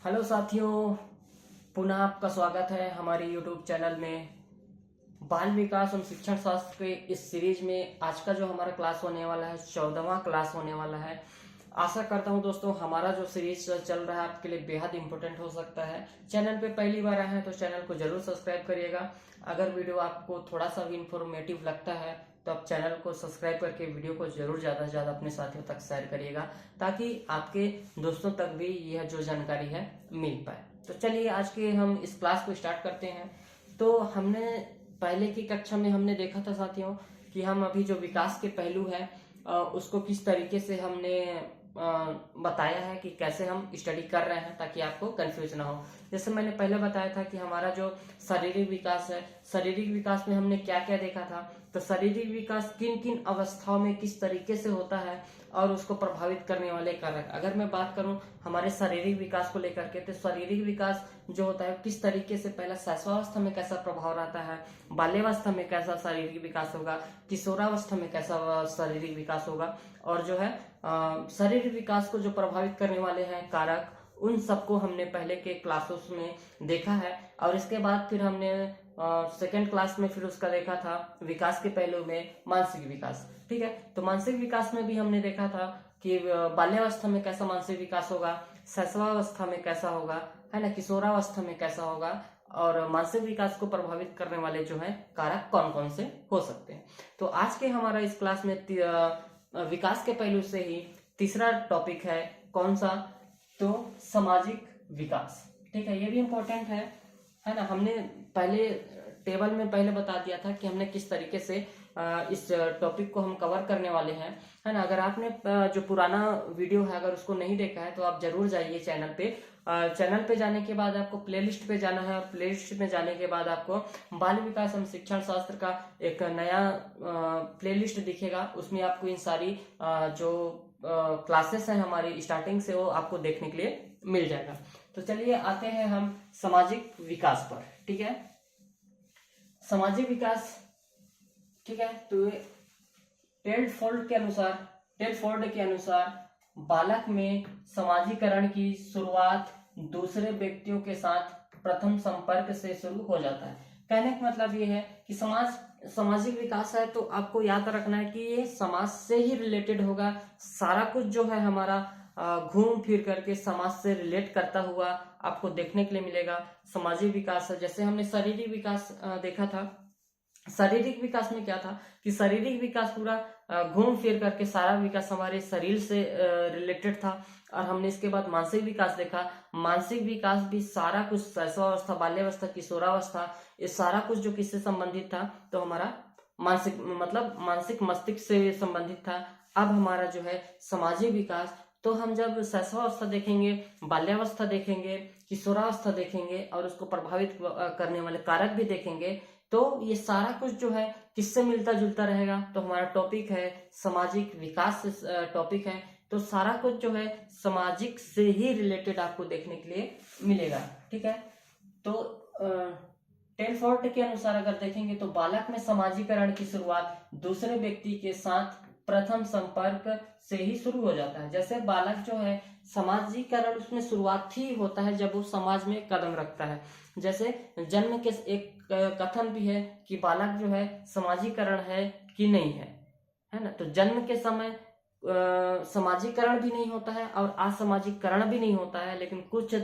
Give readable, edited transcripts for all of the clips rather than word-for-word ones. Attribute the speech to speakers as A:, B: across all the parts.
A: Hello साथियों, पुनः आपका स्वागत है हमारे YouTube चैनल में। बाल विकास एवं शिक्षण शास्त्र के इस सीरीज में आज का जो हमारा क्लास होने वाला है 14वां क्लास होने वाला है। आशा करता हूं दोस्तों हमारा जो सीरीज चल रहा है आपके लिए बेहद इंपॉर्टेंट हो सकता है। चैनल पे पहली बार आए हैं तो चैनल को जरूर सब्सक्राइब करिएगा। अगर वीडियो आपको थोड़ा सा भी इंफॉर्मेटिव लगता है तो आप चैनल को सब्सक्राइब करके वीडियो को जरूर ज्यादा से ज्यादा अपने साथियों तक शेयर करिएगा, ताकि आपके दोस्तों तक भी यह जो जानकारी है मिल पाए। तो चलिए आज के हम इस क्लास को स्टार्ट करते हैं। तो हमने पहले की कक्षा में हमने देखा था साथियों कि हम अभी जो विकास के पहलू है उसको किस तरीके से हमने बताया है कि कैसे हम स्टडी कर रहे हैं, ताकि आपको कंफ्यूज ना हो। जैसे मैंने पहले बताया था कि हमारा जो शारीरिक विकास है, शारीरिक विकास में हमने क्या क्या देखा था। तो शारीरिक विकास किन किन अवस्थाओं में किस तरीके से होता है और उसको प्रभावित करने वाले कारक। अगर मैं बात करूं हमारे शारीरिक विकास को लेकर के, तो शारीरिक विकास जो होता है किस तरीके से, पहला शैशवावस्था में कैसा प्रभाव रहता है, बाल्यावस्था में कैसा शारीरिक विकास होगा, किशोरावस्था में कैसा शारीरिक विकास होगा, और जो है शारीरिक विकास को जो प्रभावित करने वाले हैं कारक, उन सबको हमने पहले के क्लासेस में देखा है। और इसके बाद फिर हमने सेकेंड क्लास में फिर उसका देखा था विकास के पहलू में मानसिक विकास। ठीक है, तो मानसिक विकास में भी हमने देखा था कि बाल्यावस्था में कैसा मानसिक विकास होगा, शैशवावस्था में कैसा होगा, है ना, किशोरावस्था में कैसा होगा, और मानसिक विकास को प्रभावित करने वाले जो है कारक कौन कौन से हो सकते हैं। तो आज के हमारा इस क्लास में विकास के पहलू से ही तीसरा टॉपिक है कौन सा, तो सामाजिक विकास। ठीक है, ये भी इम्पोर्टेंट है ना। हमने पहले टेबल में पहले बता दिया था कि हमने किस तरीके से इस टॉपिक को हम कवर करने वाले हैं, है ना। अगर आपने जो पुराना वीडियो है अगर उसको नहीं देखा है तो आप जरूर जाइए चैनल पे। चैनल पे जाने के बाद आपको प्लेलिस्ट पे जाना है, और प्लेलिस्ट में जाने के बाद आपको बाल विकास एवं शिक्षण शास्त्र का एक नया प्लेलिस्ट दिखेगा। उसमें आपको इन सारी जो क्लासेस हैं हमारी स्टार्टिंग से, वो आपको देखने के लिए मिल जाएगा। तो चलिए आते हैं हम सामाजिक विकास पर। ठीक है, सामाजिक विकास, ठीक है, तो टेलफोर्ड के अनुसार बालक में समाजीकरण की शुरुआत दूसरे व्यक्तियों के साथ प्रथम संपर्क से शुरू हो जाता है। कहने का मतलब ये है कि सामाजिक विकास है तो आपको याद रखना है कि ये समाज से ही रिलेटेड होगा। सारा कुछ जो है हमारा घूम फिर करके समाज से रिलेट करता हुआ आपको देखने के लिए मिलेगा। सामाजिक विकास है, जैसे हमने शारीरिक विकास देखा था। शारीरिक विकास में क्या था कि शारीरिक विकास पूरा घूम फिर करके सारा विकास हमारे शरीर से रिलेटेड था। और हमने इसके बाद मानसिक विकास देखा। मानसिक विकास भी सारा कुछ शैशवावस्था, बाल्यावस्था, किशोरावस्था, ये सारा कुछ जो किससे संबंधित था, तो हमारा मानसिक मस्तिष्क से संबंधित था। अब हमारा जो है सामाजिक विकास, तो हम जब शैशवावस्था देखेंगे, बाल्यावस्था देखेंगे, किशोरावस्था देखेंगे और उसको प्रभावित करने वाले कारक भी देखेंगे, तो ये सारा कुछ जो है किससे मिलता जुलता रहेगा। तो हमारा टॉपिक है सामाजिक विकास से टॉपिक है, तो सारा कुछ जो है सामाजिक से ही रिलेटेड आपको देखने के लिए मिलेगा। ठीक है, तो टेलफोर्ड के अनुसार अगर देखेंगे तो बालक में समाजीकरण की शुरुआत दूसरे व्यक्ति के साथ प्रथम संपर्क से ही शुरू हो जाता है। जैसे बालक जो है समाजीकरण उसमें शुरुआत ही होता है जब वो समाज में कदम रखता है। जैसे जन्म के एक कथन भी है कि बालक जो है समाजीकरण है कि नहीं है ना। तो जन्म के समय समाजीकरण भी नहीं होता है और असामाजिकरण भी नहीं होता है, लेकिन कुछ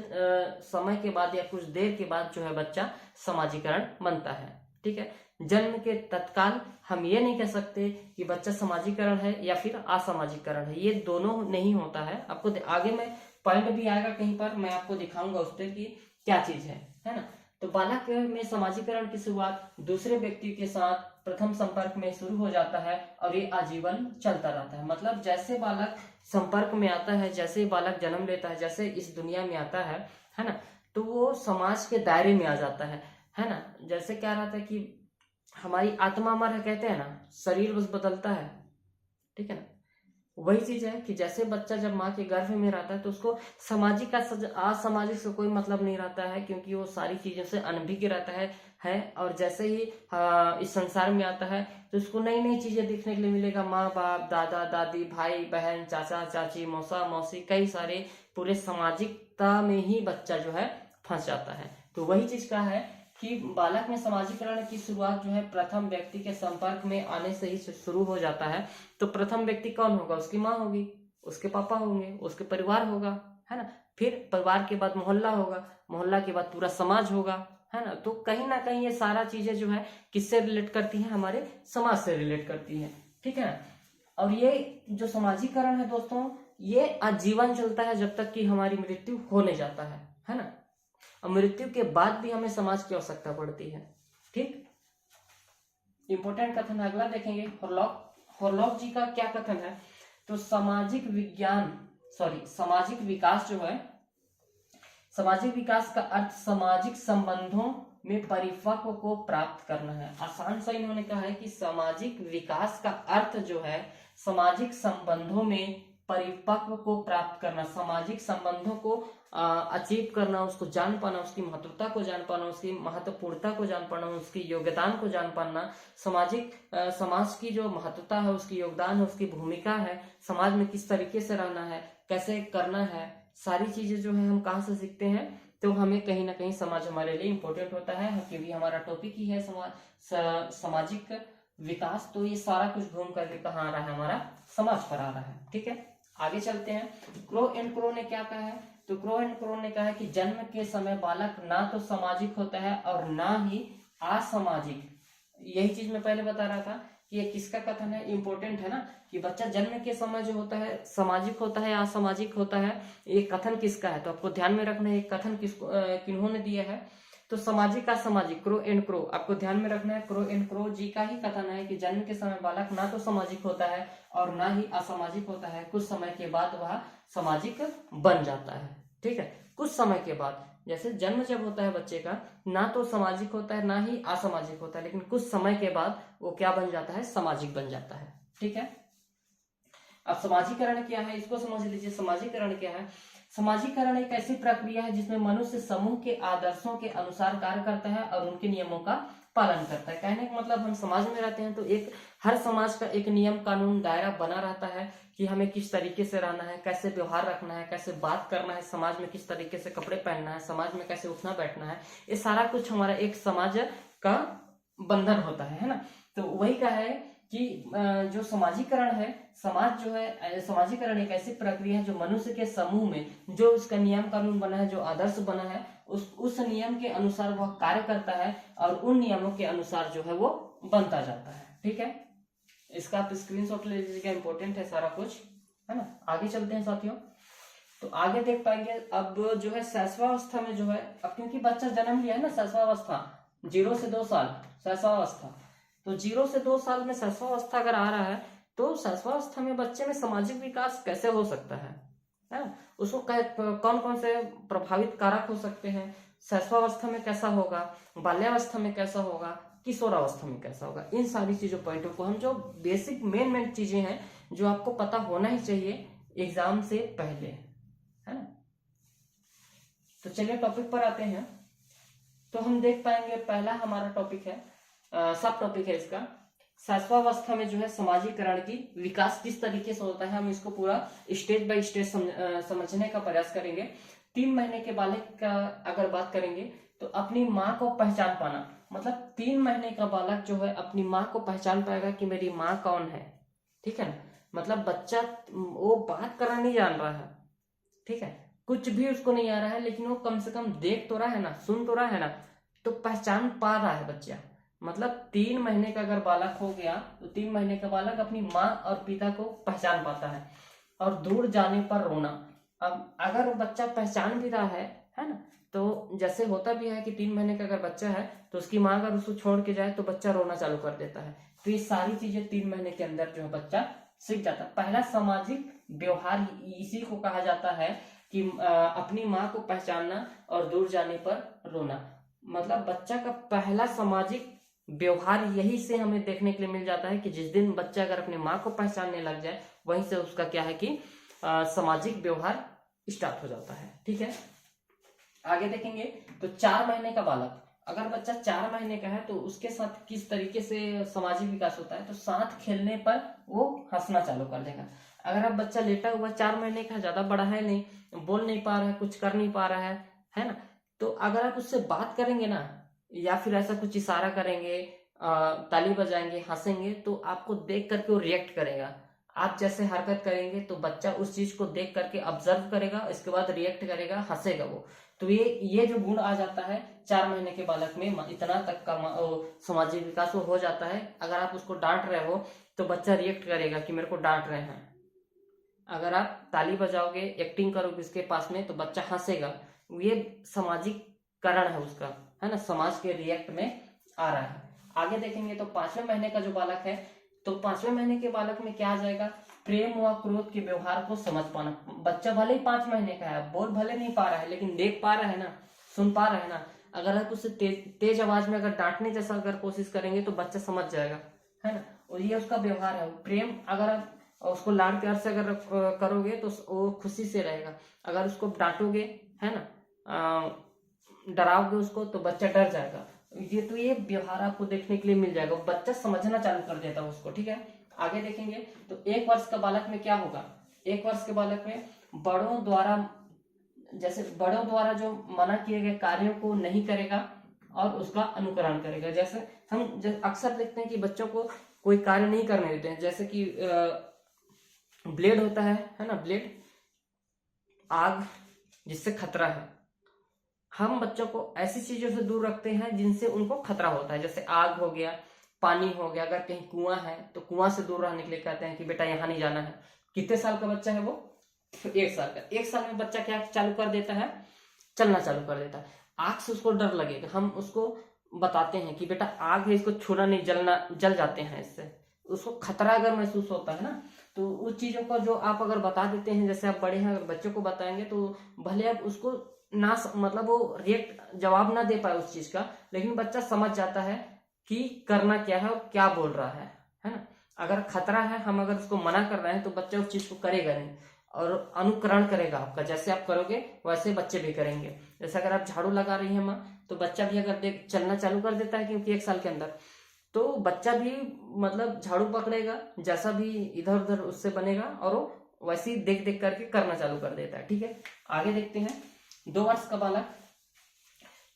A: समय के बाद या कुछ देर के बाद जो है बच्चा समाजीकरण बनता है। ठीक है, जन्म के तत्काल हम ये नहीं कह सकते कि बच्चा समाजीकरण है या फिर असामाजिकरण है, ये दोनों नहीं होता है। आपको आगे में पॉइंट भी आएगा कहीं पर, मैं आपको दिखाऊंगा उस पर कि क्या चीज है ना। तो बालक में समाजीकरण की शुरुआत दूसरे व्यक्ति के साथ प्रथम संपर्क में शुरू हो जाता है और ये आजीवन चलता रहता है। मतलब जैसे बालक संपर्क में आता है, जैसे बालक जन्म लेता है, जैसे इस दुनिया में आता है ना, तो वो समाज के दायरे में आ जाता है ना। जैसे क्या रहता है कि हमारी आत्मा अमर है कहते हैं ना, शरीर बस बदलता है। ठीक है ना, वही चीज है कि जैसे बच्चा जब माँ के गर्भ में रहता है तो उसको सामाजिक का असामाजिक से कोई मतलब नहीं रहता है, क्योंकि वो सारी चीजों से अनभिज्ञ रहता है। है। और जैसे ही इस संसार में आता है तो उसको नई नई चीजें देखने के लिए मिलेगा। माँ बाप, दादा दादी, भाई बहन, चाचा चाची, मौसा मौसी, कई सारे पूरे सामाजिकता में ही बच्चा जो है फंस जाता है। तो वही चीज का है कि बालक में सामाजिकरण की शुरुआत जो है प्रथम व्यक्ति के संपर्क में आने से ही शुरू हो जाता है। तो प्रथम व्यक्ति कौन होगा? उसकी माँ होगी, उसके पापा होंगे, उसके परिवार होगा, है ना। फिर परिवार के बाद मोहल्ला होगा, मोहल्ला के बाद पूरा समाज होगा, है ना। तो कहीं ना कहीं ये सारा चीजें जो है किससे रिलेट करती हैं? हमारे समाज से रिलेट करती हैं, ठीक है। और ये जो सामाजिकरण है दोस्तों, ये आजीवन चलता है जब तक कि हमारी मृत्यु हो नहीं जाता है ना। और मृत्यु के बाद भी हमें समाज की आवश्यकता पड़ती है, ठीक। इंपॉर्टेंट कथन अगला देखेंगे, हॉरलॉक जी का क्या कथन है। तो सामाजिक विकास जो है, सामाजिक विकास का अर्थ सामाजिक संबंधों में परिपक्व को प्राप्त करना है। आसान सा इन्होंने कहा है कि सामाजिक विकास का अर्थ जो है सामाजिक संबंधों में परिपक्व को प्राप्त करना, सामाजिक संबंधों को अचीव करना, उसको जान पाना, उसकी महत्वता को जान पाना, उसकी महत्वपूर्णता को जान पाना, उसकी योगदान को जान पाना, समाज की जो महत्वता है, उसकी योगदान है, उसकी भूमिका है, समाज में किस तरीके से रहना है, कैसे करना है, सारी चीजें जो है हम कहाँ से सीखते हैं? तो हमें कहीं ना कहीं समाज हमारे लिए इम्पोर्टेंट होता है, क्योंकि हमारा टॉपिक ही है सामाजिक विकास। तो ये सारा कुछ घूम करके कहाँ आ रहा है? हमारा समाज पर आ रहा है, ठीक है। आगे चलते हैं। क्रो एंड क्रो ने क्या कहा है? तो क्रो एंड क्रो ने कहा है कि जन्म के समय बालक ना तो सामाजिक होता है और ना ही असामाजिक। यही चीज मैं पहले बता रहा था कि ये किसका कथन है, इंपॉर्टेंट है ना, कि बच्चा जन्म के समय जो होता है सामाजिक होता है या असामाजिक होता है। ये कथन किसका है? तो आपको ध्यान में रखना है ये कथन किन्होंने दिया है। तो सामाजिक असामाजिक, क्रो एंड क्रो, आपको ध्यान में रखना है। क्रो एंड क्रो जी का ही कथन है कि जन्म के समय बालक ना तो सामाजिक होता है और ना ही असामाजिक होता है, कुछ समय के बाद वह सामाजिक बन जाता है, ठीक है। कुछ समय के बाद, जैसे जन्म जब होता है बच्चे का, ना तो सामाजिक होता है ना ही असामाजिक होता है, लेकिन कुछ समय के बाद वो क्या बन जाता है? सामाजिक बन जाता है, ठीक है। अब समाजीकरण क्या है, इसको समझ लीजिए। समाजीकरण क्या है? समाजीकरण एक ऐसी प्रक्रिया है जिसमें मनुष्य समूह के आदर्शों के अनुसार कार्य करता है और उनके नियमों का पालन करता है। कहने का मतलब हम समाज में रहते हैं तो एक हर समाज का एक नियम कानून दायरा बना रहता है कि हमें किस तरीके से रहना है, कैसे व्यवहार रखना है, कैसे बात करना है, समाज में किस तरीके से कपड़े पहनना है, समाज में कैसे उठना बैठना है। ये सारा कुछ हमारा एक समाज का बंधन होता है ना। तो वही का है कि जो समाजीकरण है, समाज जो है, समाजीकरण एक ऐसी प्रक्रिया है जो मनुष्य के समूह में जो उसका नियम कानून बना है, जो आदर्श बना है, उस नियम के अनुसार वह कार्य करता है और उन नियमों के अनुसार जो है वो बनता जाता है, ठीक है। इसका आप स्क्रीनशॉट ले लीजिएगा, इंपॉर्टेंट है सारा कुछ, है ना। आगे चलते हैं साथियों। तो आगे देख पाएंगे अब जो है शैशवावस्था में जो है, अब क्योंकि बच्चा जन्म लिया है ना, शैशवावस्था 0 से 2 साल शैशवावस्था, तो 0 से 2 साल में शैशवावस्था अगर आ रहा है तो शैशवावस्था में बच्चे में सामाजिक विकास कैसे हो सकता है ना। उसको कौन कौन से प्रभावित कारक हो सकते हैं, शैशवावस्था में कैसा होगा, बाल्यावस्था में कैसा होगा, किशोरावस्था में कैसा होगा, इन सारी चीजों पॉइंटों को हम, जो बेसिक मेन चीजें हैं जो आपको पता होना ही चाहिए एग्जाम से पहले, है ना। तो चलिए टॉपिक पर आते हैं। तो हम देख पाएंगे पहला हमारा टॉपिक है, सब टॉपिक है इसका, शैशवावस्था में जो है सामाजिकरण की विकास किस तरीके से होता है। हम इसको पूरा स्टेज बाय स्टेज समझने का प्रयास करेंगे। 3 महीने के बालक का अगर बात करेंगे तो अपनी माँ को पहचान पाना, मतलब 3 महीने का बालक जो है अपनी माँ को पहचान पाएगा कि मेरी माँ कौन है, ठीक है ना। मतलब बच्चा वो बात करना नहीं जान रहा है, ठीक है, कुछ भी उसको नहीं आ रहा है, लेकिन वो कम से कम देख तो रहा है ना, सुन तो रहा है ना, तो पहचान पा रहा है बच्चा। मतलब 3 महीने का अगर बालक हो गया तो 3 महीने का बालक अपनी माँ और पिता को पहचान पाता है। और दूर जाने पर रोना, अब अगर वो बच्चा पहचान भी रहा है ना, तो जैसे होता भी है कि 3 महीने का अगर बच्चा है तो उसकी माँ अगर उसको छोड़ के जाए तो बच्चा रोना चालू कर देता है। तो ये सारी चीजें 3 महीने के अंदर जो है बच्चा सीख जाता है। पहला सामाजिक व्यवहार इसी को कहा जाता है कि अपनी माँ को पहचानना और दूर जाने पर रोना। मतलब बच्चा का पहला सामाजिक व्यवहार यही से हमें देखने के लिए मिल जाता है कि जिस दिन बच्चा अगर अपनी माँ को पहचानने लग जाए वहीं से उसका क्या है कि सामाजिक व्यवहार स्टार्ट हो जाता है, ठीक है। आगे देखेंगे तो 4 महीने का बालक, अगर बच्चा 4 महीने का है तो उसके साथ किस तरीके से सामाजिक विकास होता है, तो साथ खेलने पर वो हंसना चालू कर देगा। अगर आप बच्चा लेटा हुआ 4 महीने का, ज्यादा बड़ा है नहीं, बोल नहीं पा रहा है, कुछ कर नहीं पा रहा है ना, तो अगर आप उससे बात करेंगे ना, या फिर ऐसा कुछ इशारा करेंगे, ताली बजाएंगे, हंसेंगे, तो आपको देख करके वो रिएक्ट करेगा। आप जैसे हरकत करेंगे तो बच्चा उस चीज को देख करके ऑब्जर्व करेगा, इसके बाद रिएक्ट करेगा, हंसेगा वो। तो ये जो गुण आ जाता है 4 महीने के बालक में, इतना तक का सामाजिक विकास वो हो जाता है। अगर आप उसको डांट रहे हो तो बच्चा रिएक्ट करेगा कि मेरे को डांट रहे हैं। अगर आप ताली बजाओगे, एक्टिंग करोगे उसके पास में, तो बच्चा हंसेगा। ये सामाजिककरण है उसका, है ना, समाज के रिएक्ट में आ रहा है। आगे देखेंगे तो 5वें महीने का जो बालक है, तो 5वें महीने के बालक में क्या आ जाएगा, प्रेम व क्रोध के व्यवहार को समझ पाना। बच्चा भले ही 5 महीने का है, बोल भले नहीं पा रहा है, लेकिन देख पा रहा है ना, सुन पा रहा है ना। अगर आप उससे तेज आवाज में अगर डांटने जैसा अगर कोशिश करेंगे तो बच्चा समझ जाएगा, है ना। और ये उसका व्यवहार है। प्रेम, अगर आप उसको लाड प्यार से अगर करोगे तो वो खुशी से रहेगा। अगर उसको डांटोगे, है ना, डराओगे उसको, तो बच्चा डर जाएगा। ये व्यवहार आपको देखने के लिए मिल जाएगा, बच्चा समझना चालू कर देता है उसको, ठीक है। आगे देखेंगे तो 1 वर्ष का बालक में क्या होगा। 1 वर्ष के बालक में बड़ों द्वारा जो मना किए गए कार्यों को नहीं करेगा और उसका अनुकरण करेगा। जैसे हम अक्सर देखते हैं कि बच्चों को कोई कार्य नहीं करने देते हैं, जैसे कि ब्लेड होता है ना, ब्लेड, आग जिससे खतरा है। हम बच्चों को ऐसी चीजों से दूर रखते हैं जिनसे उनको खतरा होता है, जैसे आग हो गया, पानी हो गया। अगर कहीं कुआं है तो कुआं से दूर रहने के लिए कहते हैं कि बेटा यहाँ नहीं जाना है। कितने साल का बच्चा है वो, 1 साल का। 1 साल में बच्चा क्या चालू कर देता है, चलना चालू कर देता है। आग से उसको डर लगेगा, हम उसको बताते हैं कि बेटा आग है, इसको छूना नहीं, जल जाते हैं इससे। उसको खतरा अगर महसूस होता है ना, तो उस चीजों को जो आप अगर बता देते हैं, जैसे आप बड़े हैं, अगर बच्चों को बताएंगे तो भले आप उसको ना, मतलब वो रिएक्ट जवाब ना दे पाए उस चीज का, लेकिन बच्चा समझ जाता है कि करना क्या है और क्या बोल रहा है ना। अगर खतरा है, हम अगर उसको मना कर रहे हैं, तो बच्चा उस चीज को करेगा नहीं और अनुकरण करेगा आपका। जैसे आप करोगे वैसे बच्चे भी करेंगे। जैसे अगर आप झाड़ू लगा रही हैं माँ, तो बच्चा भी अगर देख चलना चालू कर देता है, क्योंकि 1 साल के अंदर, तो बच्चा भी मतलब झाड़ू पकड़ेगा, जैसा भी इधर उधर उससे बनेगा, और वो वैसे ही देख देख करके करना चालू कर देता है, ठीक है। आगे देखते हैं 2 वर्ष का बालक।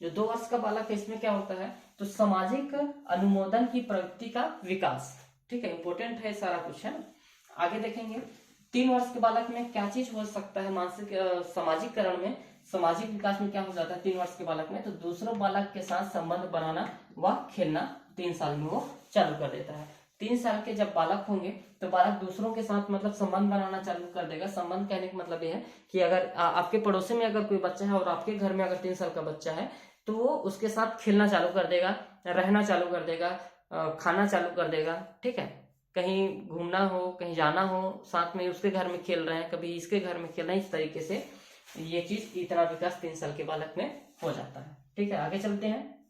A: जो 2 वर्ष का बालक है, इसमें क्या होता है, तो सामाजिक अनुमोदन की प्रवृत्ति का विकास, ठीक है, इंपॉर्टेंट है सारा कुछ, है ना। आगे देखेंगे 3 वर्ष के बालक में क्या चीज हो सकता है, मानसिक सामाजिककरण में, सामाजिक विकास में क्या हो जाता है 3 वर्ष के बालक में, तो दूसरों बालक के साथ संबंध बनाना व खेलना 3 साल में वो चालू कर देता है। 3 साल के जब बालक होंगे तो बालक दूसरों के साथ मतलब संबंध बनाना चालू कर देगा। संबंध कहने का मतलब ये है कि अगर आपके पड़ोसी में अगर कोई बच्चा है और आपके घर में अगर 3 साल का बच्चा है, तो वो उसके साथ खेलना चालू कर देगा, रहना चालू कर देगा, खाना चालू कर देगा, ठीक है। कहीं घूमना हो, कहीं जाना हो, साथ में उसके घर में खेल रहे हैं, कभी इसके घर में खेल रहे हैं, इस तरीके से ये चीज, इतना विकास 3 साल के बालक में हो जाता है, ठीक है। आगे चलते हैं।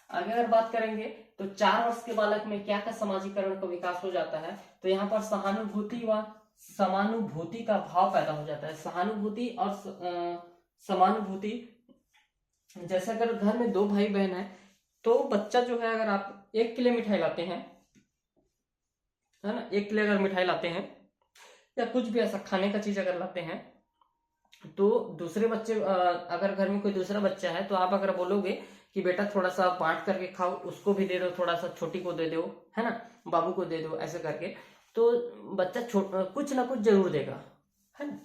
A: आगे अगर बात करेंगे तो 4 वर्ष के बालक में क्या का सामाजिकरण का विकास हो जाता है, तो यहाँ पर सहानुभूति व समानुभूति का भाव पैदा हो जाता है। सहानुभूति और समानुभूति, जैसे अगर घर में 2 भाई बहन है, तो बच्चा जो है, अगर आप एक के लिए मिठाई लाते हैं, है ना, एक के लिए अगर मिठाई लाते हैं या कुछ भी ऐसा खाने का चीज अगर लाते हैं, तो दूसरे बच्चे, अगर घर में कोई दूसरा बच्चा है, तो आप अगर बोलोगे कि बेटा थोड़ा सा बांट करके खाओ, उसको भी दे दो, थोड़ा सा छोटी को दे दो, है ना, बाबू को दे दो, ऐसे करके, तो बच्चा कुछ ना कुछ जरूर देगा, है ना।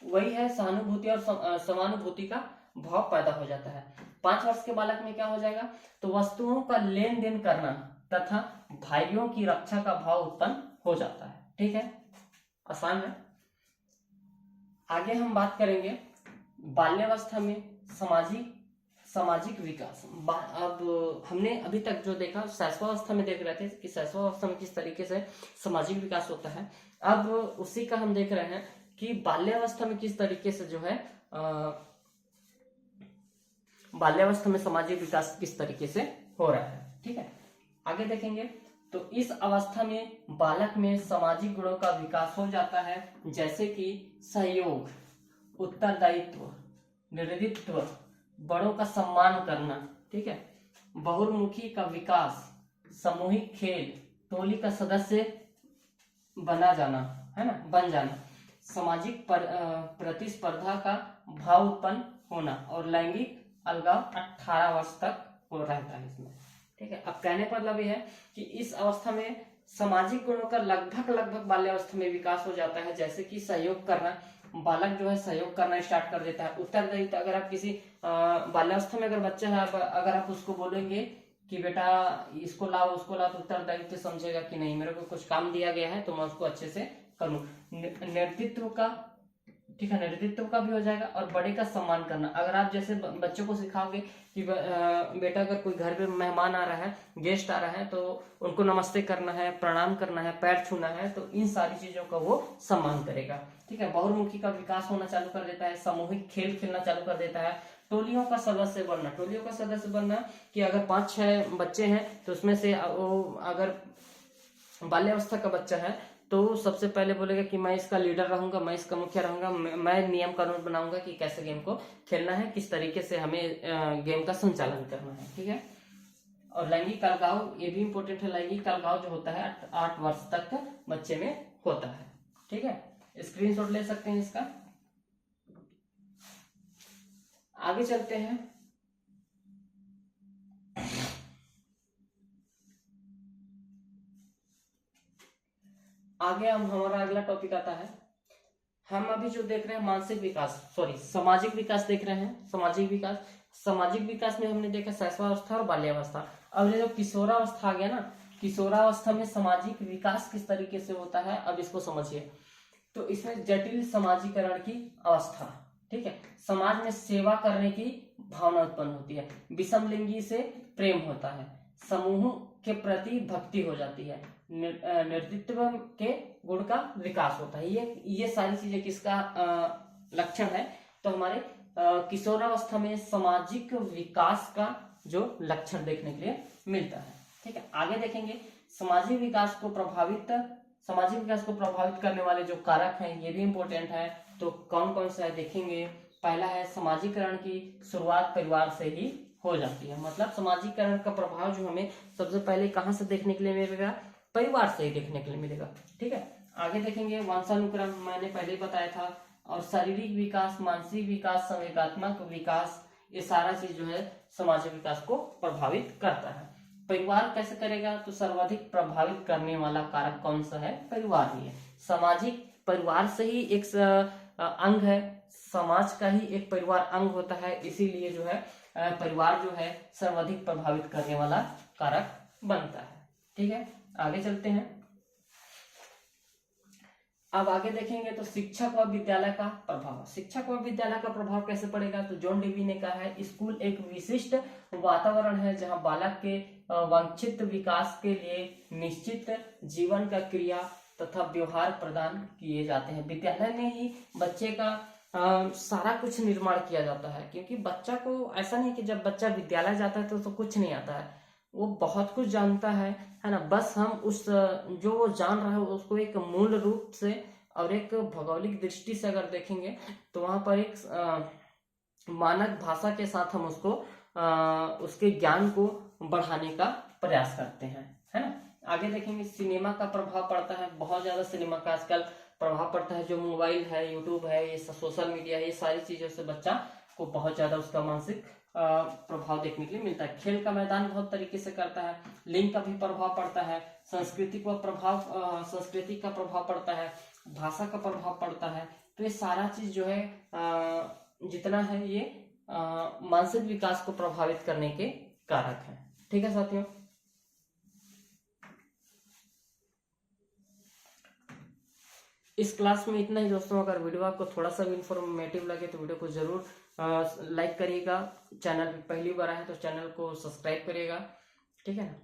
A: वही है सहानुभूति और समानुभूति का भाव पैदा हो जाता है। 5 वर्ष के बालक में क्या हो जाएगा, तो वस्तुओं का लेन देन करना तथा भाइयों की रक्षा का भाव उत्पन्न हो जाता है, ठीक है, आसान है। आगे हम बात करेंगे बाल्यावस्था में सामाजिक विकास। अब हमने अभी तक जो देखा शैशवावस्था में देख रहे थे कि शैशवावस्था में किस तरीके से सामाजिक विकास होता है। अब उसी का हम देख रहे हैं कि बाल्यावस्था में किस तरीके से जो है बाल्यावस्था में सामाजिक विकास किस तरीके से हो रहा है, ठीक है। आगे देखेंगे तो इस अवस्था में बालक में सामाजिक गुणों का विकास हो जाता है, जैसे कि सहयोग, उत्तरदायित्व, नेतृत्व, बड़ों का सम्मान करना, ठीक है, बहुमुखी का विकास, सामूहिक खेल, टोली का सदस्य बना जाना, है ना, बन जाना, सामाजिक प्रतिस्पर्धा का भाव उत्पन्न होना, और लैंगिक अलगाव 18 वर्ष तक हो रहता है इसमें, ठीक है। अब कहने का मतलब यह है कि इस अवस्था में सामाजिक गुणों का लगभग बाल्यावस्था में विकास हो जाता है, जैसे कि सहयोग करना, बालक जो है सहयोग करना स्टार्ट कर देता है, उत्तरदायित्व। अगर आप किसी बाल्यावस्था में अगर बच्चा है, अगर आप उसको बोलेंगे कि बेटा इसको लाओ उसको लाओ, तो उत्तरदायित्व समझेगा कि नहीं, मेरे को कुछ काम दिया गया है तो मैं उसको अच्छे से करूं। नेतृत्व का, ठीक है, नेतृत्व का भी हो जाएगा, और बड़े का सम्मान करना। अगर आप जैसे बच्चों को सिखाओगे कि बेटा अगर कोई घर पे मेहमान आ रहा है, गेस्ट आ रहा है, तो उनको नमस्ते करना है, प्रणाम करना है, पैर छूना है, तो इन सारी चीजों का वो सम्मान करेगा, ठीक है। बहुमुखी का विकास होना चालू कर देता है, सामूहिक खेल खेलना चालू कर देता है, टोलियों का सदस्य बनना। टोलियों का सदस्य बनना कि अगर 5-6 बच्चे हैं तो उसमें से अगर बाल्यावस्था का बच्चा है तो सबसे पहले बोलेगा कि मैं इसका लीडर रहूंगा, मैं इसका मुखिया रहूंगा, मैं नियम कानून बनाऊंगा कि कैसे गेम को खेलना है, किस तरीके से हमें गेम का संचालन करना है, ठीक है। और लैंगिक अलगाव, ये भी इंपॉर्टेंट है। लैंगिक अलगाव जो होता है 8 वर्ष तक बच्चे में होता है, ठीक है। स्क्रीनशॉट ले सकते हैं इसका। आगे चलते हैं। आगे हम हमारा अगला टॉपिक आता है, हम अभी जो देख रहे हैं मानसिक विकास, सॉरी सामाजिक विकास देख रहे हैं। सामाजिक विकास में हमने देखा शैशवावस्था और बाल्यावस्था। अब ये जो किशोरावस्था आ गया ना, किशोरावस्था में सामाजिक विकास किस तरीके से होता है, अब इसको समझिए। तो इसमें जटिल समाजीकरण की अवस्था, ठीक है, समाज में सेवा करने की भावना उत्पन्न होती है, विषम लिंगी से प्रेम होता है, समूह के प्रति भक्ति हो जाती है, नेतृत्व के गुण का विकास होता है। ये सारी चीजें किसका लक्षण है, तो हमारे किशोरावस्था में सामाजिक विकास का जो लक्षण देखने के लिए मिलता है, ठीक है। आगे देखेंगे सामाजिक विकास को प्रभावित करने वाले जो कारक हैं, ये भी इंपॉर्टेंट है। तो कौन कौन सा है देखेंगे। पहला है समाजीकरण की शुरुआत परिवार से ही हो जाती है, मतलब समाजीकरण का प्रभाव जो हमें सबसे पहले कहां से देखने के लिए मिलेगा, परिवार से ही देखने के लिए मिलेगा, ठीक है। आगे देखेंगे वंशानुक्रम, मैंने पहले ही बताया था, और शारीरिक विकास, मानसिक विकास, संवेगात्मक विकास, ये सारा चीज जो है सामाजिक विकास को प्रभावित करता है। परिवार कैसे करेगा, तो सर्वाधिक प्रभावित करने वाला कारक कौन सा है, परिवार ही है। सामाजिक परिवार से ही एक अंग है, समाज का ही एक परिवार अंग होता है, इसीलिए जो है परिवार जो है सर्वाधिक प्रभावित करने वाला कारक बनता है, ठीक है। आगे चलते हैं। अब आगे देखेंगे तो शिक्षक व विद्यालय का प्रभाव। शिक्षक व विद्यालय का प्रभाव कैसे पड़ेगा, तो जॉन डेवी ने कहा है, स्कूल एक विशिष्ट वातावरण है जहां बालक के वांछित विकास के लिए निश्चित जीवन का क्रिया तथा व्यवहार प्रदान किए जाते हैं। विद्यालय में ही बच्चे का सारा कुछ निर्माण किया जाता है, क्योंकि बच्चा को ऐसा नहीं कि जब बच्चा विद्यालय जाता है तो कुछ नहीं आता है, वो बहुत कुछ जानता है ना। बस हम उस जो वो जान रहा है उसको एक मूल रूप से और एक भौगोलिक दृष्टि से अगर देखेंगे तो वहां पर एक मानक भाषा के साथ हम उसको उसके ज्ञान को बढ़ाने का प्रयास करते हैं, है ना। आगे देखेंगे सिनेमा का प्रभाव पड़ता है, बहुत ज्यादा सिनेमा का आजकल प्रभाव पड़ता है। जो मोबाइल है, यूट्यूब है, ये सोशल मीडिया है, ये सारी चीजों से बच्चा को बहुत ज्यादा उसका मानसिक प्रभाव देखने के लिए मिलता है। खेल का मैदान बहुत तरीके से करता है, लिंग का भी प्रभाव पड़ता है, संस्कृति का प्रभाव पड़ता है, भाषा का प्रभाव पड़ता है। तो ये सारा चीज जो है जितना है ये मानसिक विकास को प्रभावित करने के कारक है, ठीक है साथियों। इस क्लास में इतना ही दोस्तों। अगर वीडियो आपको थोड़ा सा भी इंफॉर्मेटिव लगे तो वीडियो को जरूर लाइक करिएगा। चैनल पे पहली बार आए तो चैनल को सब्सक्राइब करिएगा, ठीक है ना।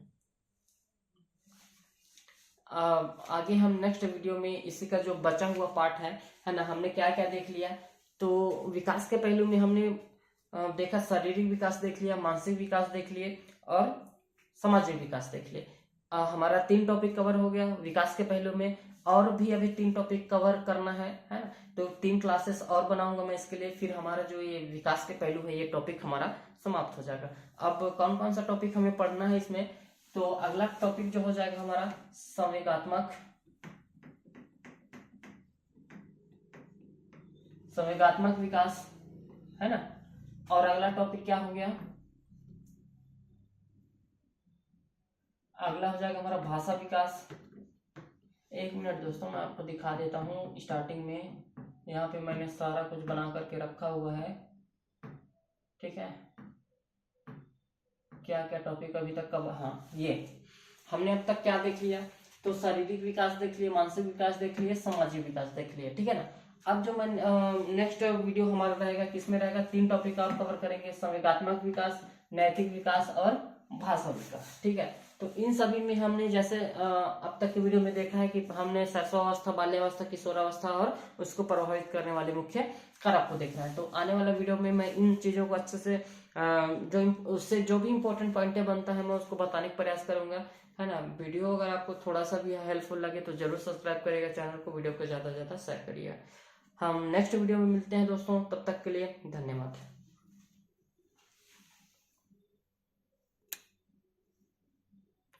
A: आगे हम नेक्स्ट वीडियो में इसी का जो बचा हुआ पार्ट है ना, हमने क्या क्या देख लिया। तो विकास के पहलू में हमने देखा, शारीरिक विकास देख लिया, मानसिक विकास देख लिए और सामाजिक विकास देख लिए। हमारा 3 टॉपिक कवर हो गया विकास के पहलू में, और भी अभी 3 टॉपिक कवर करना है ना। तो 3 क्लासेस और बनाऊंगा मैं इसके लिए, फिर हमारा जो ये विकास के पहलू है ये टॉपिक हमारा समाप्त हो जाएगा। अब कौन कौन सा टॉपिक हमें पढ़ना है इसमें, तो अगला टॉपिक जो हो जाएगा हमारा संवेगात्मक विकास, है ना। और अगला टॉपिक क्या हो गया, अगला हो जाएगा हमारा भाषा विकास। एक मिनट दोस्तों, मैं आपको दिखा देता हूँ। स्टार्टिंग में यहाँ पे मैंने सारा कुछ बना करके रखा हुआ है, ठीक है। क्या क्या टॉपिक अभी तक कब, हाँ ये हमने अब तक क्या देख लिया, तो शारीरिक विकास देख लिया, मानसिक विकास देख लिया, सामाजिक विकास देख लिया, ठीक है ना। अब जो मैं नेक्स्ट वीडियो हमारा रहेगा किसमें रहेगा, 3 टॉपिक और कवर करेंगे, संवेगात्मक विकास, नैतिक विकास और भाषा विकास, ठीक है। तो इन सभी में हमने जैसे अब तक के वीडियो में देखा है कि हमने शैशवावस्था, बाल्यावस्था, किशोरावस्था और उसको प्रभावित करने वाले मुख्य कारक को देखना है। तो आने वाला वीडियो में मैं इन चीजों को अच्छे से उससे जो भी इंपॉर्टेंट पॉइंटें बनता है मैं उसको बताने का प्रयास करूंगा, है ना। वीडियो अगर आपको थोड़ा सा भी हेल्पफुल लगे तो जरूर सब्सक्राइब करिएगा चैनल को, वीडियो को ज्यादा से ज्यादा शेयर करिएगा। हम नेक्स्ट वीडियो में मिलते हैं दोस्तों, तब तक के लिए धन्यवाद।